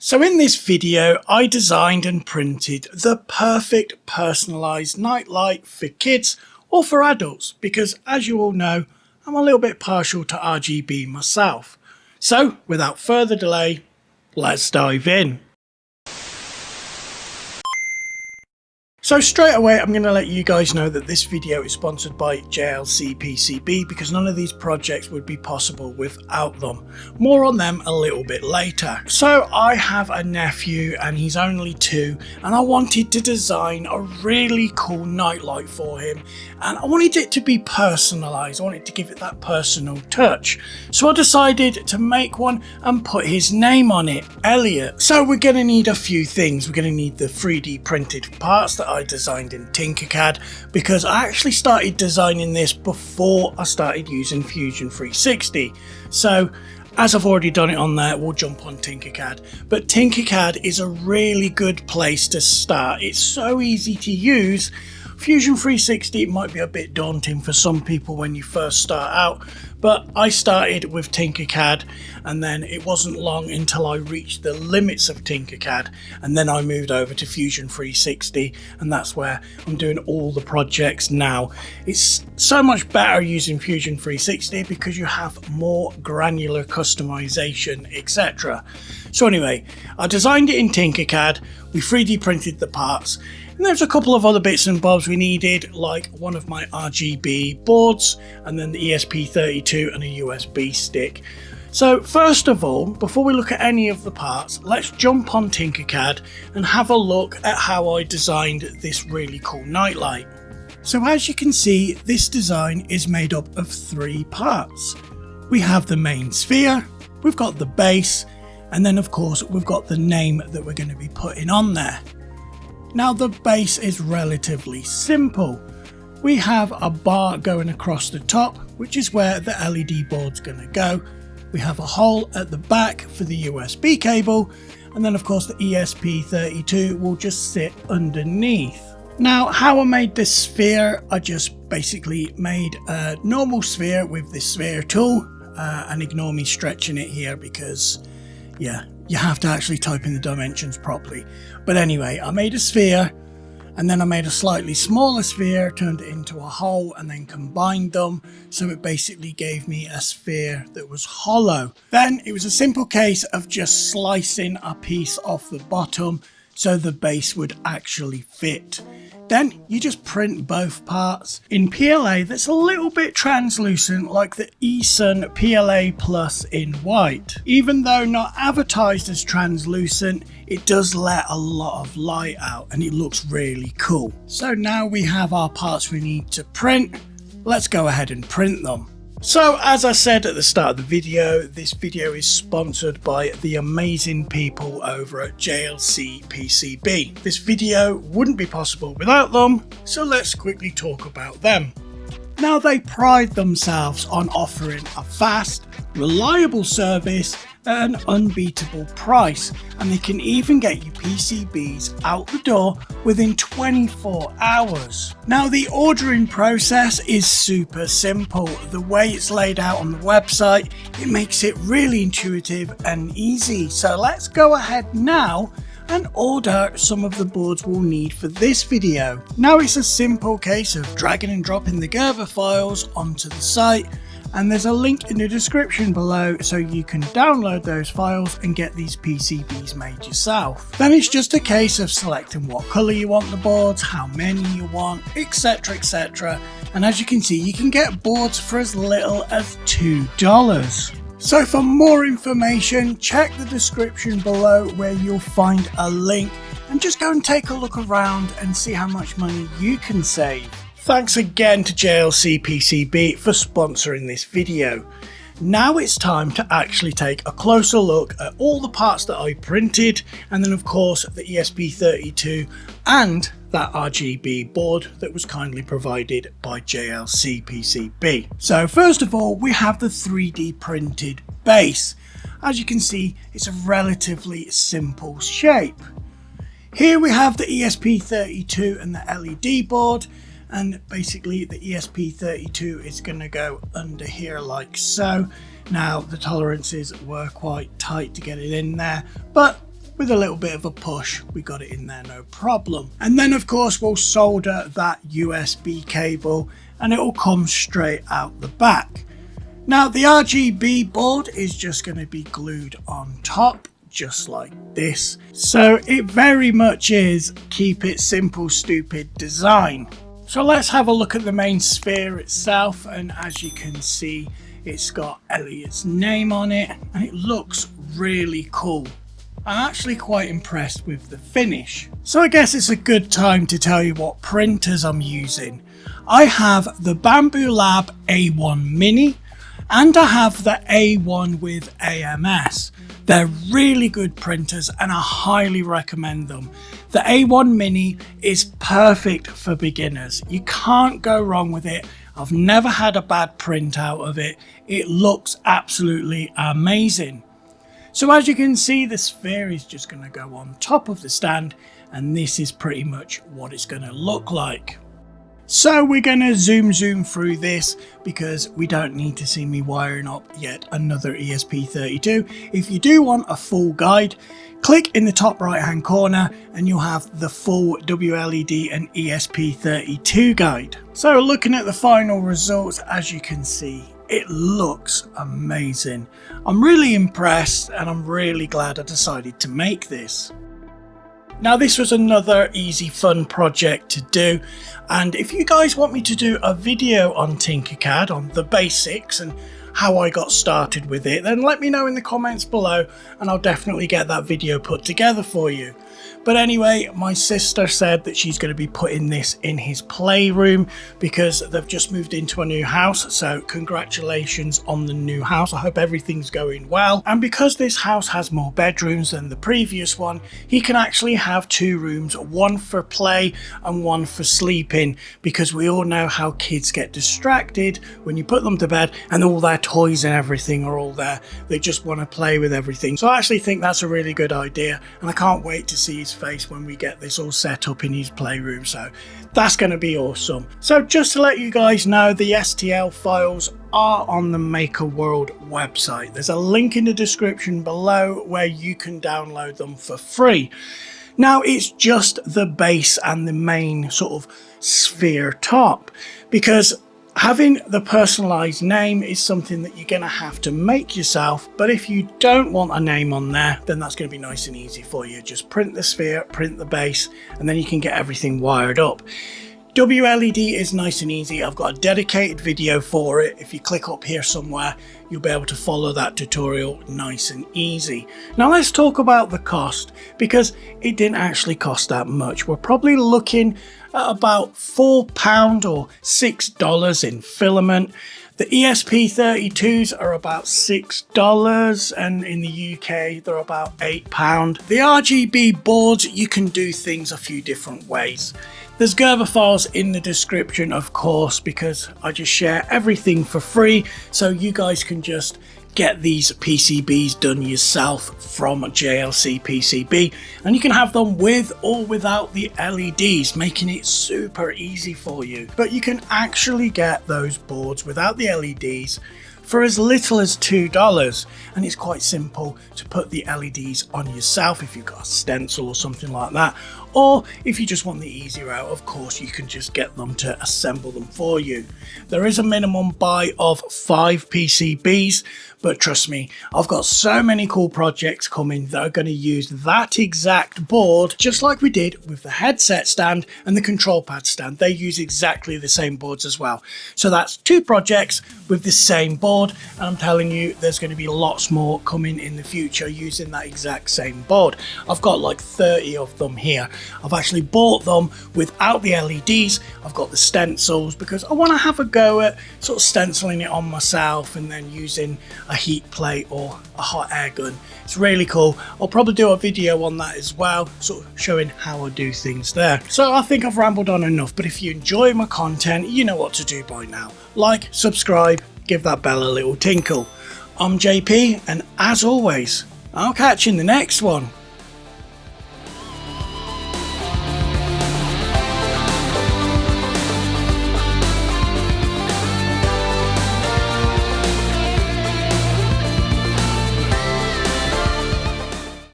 So in this video, I designed and printed the perfect personalised nightlight for kids or for adults because, as you all know, I'm a little bit partial to RGB myself. So without further delay, let's dive in. So straight away, I'm going to let you guys know that this video is sponsored by JLCPCB because none of these projects would be possible without them. More on them a little bit later. So I have a nephew and he's only 2 and I wanted to design a really cool nightlight for him and I wanted it to be personalised. I wanted to give it that personal touch. So I decided to make one and put his name on it, Elliot. So we're going to need a few things. We're going to need the 3D printed parts that I designed in Tinkercad because I actually started designing this before I started using Fusion 360. So as I've already done it on there, we'll jump on Tinkercad. But Tinkercad is a really good place to start. It's so easy to use. Fusion 360 might be a bit daunting for some people when you first start out, but I started with Tinkercad and then it wasn't long until I reached the limits of Tinkercad and then I moved over to Fusion 360 and that's where I'm doing all the projects now. It's so much better using Fusion 360 because you have more granular customization, etc. So anyway, I designed it in Tinkercad, we 3D printed the parts. And there's a couple of other bits and bobs we needed, like one of my RGB boards and then the ESP32 and a USB stick. So first of all, before we look at any of the parts, let's jump on Tinkercad and have a look at how I designed this really cool nightlight. So as you can see, this design is made up of 3 parts. We have the main sphere, we've got the base, and then of course we've got the name that we're going to be putting on there. Now the base is relatively simple. We have a bar going across the top, which is where the LED board's going to go. We have a hole at the back for the USB cable, and then of course the ESP32 will just sit underneath. Now how I made this sphere, I just basically made a normal sphere with this sphere tool, and ignore me stretching it here because yeah, you have to actually type in the dimensions properly. But anyway, I made a sphere and then I made a slightly smaller sphere, turned it into a hole and then combined them. So it basically gave me a sphere that was hollow. Then it was a simple case of just slicing a piece off the bottom so the base would actually fit. Then you just print both parts in PLA that's a little bit translucent like the eSun PLA Plus in white. Even though not advertised as translucent, it does let a lot of light out and it looks really cool. So now we have our parts we need to print. Let's go ahead and print them. So as I said at the start of the video, this video is sponsored by the amazing people over at JLCPCB. This video wouldn't be possible without them, so let's quickly talk about them. Now they pride themselves on offering a fast, reliable service at an unbeatable price, and they can even get you PCBs out the door within 24 hours. Now the ordering process is super simple. The way it's laid out on the website, it makes it really intuitive and easy. So let's go ahead now and order some of the boards we'll need for this video. Now it's a simple case of dragging and dropping the Gerber files onto the site, and there's a link in the description below so you can download those files and get these PCBs made yourself. Then it's just a case of selecting what colour you want the boards, how many you want, etc, etc. And as you can see, you can get boards for as little as $2. So for more information, check the description below where you'll find a link and just go and take a look around and see how much money you can save. Thanks again to JLCPCB for sponsoring this video. Now it's time to actually take a closer look at all the parts that I printed, and then of course the ESP32 and that RGB board that was kindly provided by JLCPCB. So first of all, we have the 3D printed base. As you can see, it's a relatively simple shape. Here we have the ESP32 and the LED board, and basically the ESP32 is going to go under here like so. Now the tolerances were quite tight to get it in there, but with a little bit of a push, we got it in there no problem. And then of course we'll solder that USB cable and it will come straight out the back. Now the RGB board is just going to be glued on top, just like this. So it very much is keep it simple, stupid design. So let's have a look at the main sphere itself, and as you can see, it's got Elliot's name on it and it looks really cool. I'm actually quite impressed with the finish. So I guess it's a good time to tell you what printers I'm using. I have the Bamboo Lab A1 Mini and I have the A1 with AMS. They're really good printers and I highly recommend them. The A1 Mini is perfect for beginners. You can't go wrong with it. I've never had a bad print out of it. It looks absolutely amazing. So as you can see, the sphere is just going to go on top of the stand, and this is pretty much what it's going to look like. So we're going to zoom through this because we don't need to see me wiring up yet another ESP32. If you do want a full guide, click in the top right hand corner and you'll have the full WLED and ESP32 guide. So looking at the final results, as you can see, it looks amazing. I'm really impressed and I'm really glad I decided to make this. Now this was another easy fun project to do, and if you guys want me to do a video on Tinkercad on the basics and how I got started with it, then let me know in the comments below and I'll definitely get that video put together for you. But anyway, my sister said that she's going to be putting this in his playroom because they've just moved into a new house. So congratulations on the new house. I hope everything's going well. And because this house has more bedrooms than the previous one, he can actually have 2 rooms, one for play and one for sleeping, because we all know how kids get distracted when you put them to bed and all their toys and everything are all there. They just want to play with everything. So I actually think that's a really good idea, and I can't wait to see his face when we get this all set up in his playroom. So that's going to be awesome. So just to let you guys know, the STL files are on the Maker World website. There's a link in the description below where you can download them for free. Now it's just the base and the main sort of sphere top, because having the personalized name is something that you're going to have to make yourself, but if you don't want a name on there, then that's going to be nice and easy for you. Just print the sphere, print the base, and then you can get everything wired up. WLED is nice and easy. I've got a dedicated video for it. If you click up here somewhere, you'll be able to follow that tutorial nice and easy. Now let's talk about the cost, because it didn't actually cost that much. We're probably looking at about £4 or $6 in filament. The ESP32s are about $6, and in the UK they're about £8. The RGB boards, you can do things a few different ways. There's Gerber files in the description, of course, because I just share everything for free, so you guys can just get these PCBs done yourself from JLCPCB, and you can have them with or without the LEDs, making it super easy for you. But you can actually get those boards without the LEDs for as little as $2, and it's quite simple to put the LEDs on yourself if you've got a stencil or something like that, or if you just want the easy route, of course you can just get them to assemble them for you. There is a minimum buy of 5 PCBs, but trust me, I've got so many cool projects coming that are going to use that exact board, just like we did with the headset stand and the control pad stand. They use exactly the same boards as well. So that's 2 projects with the same board, and I'm telling you, there's going to be lots more coming in the future using that exact same board. I've got like 30 of them here. I've actually bought them without the LEDs. I've got the stencils because I want to have a go at sort of stenciling it on myself and then using a heat plate or a hot air gun. It's really cool. I'll probably do a video on that as well, sort of showing how I do things there. So I think I've rambled on enough, but if you enjoy my content, you know what to do by now. Like, subscribe, give that bell a little tinkle. I'm JP, and as always, I'll catch you in the next one.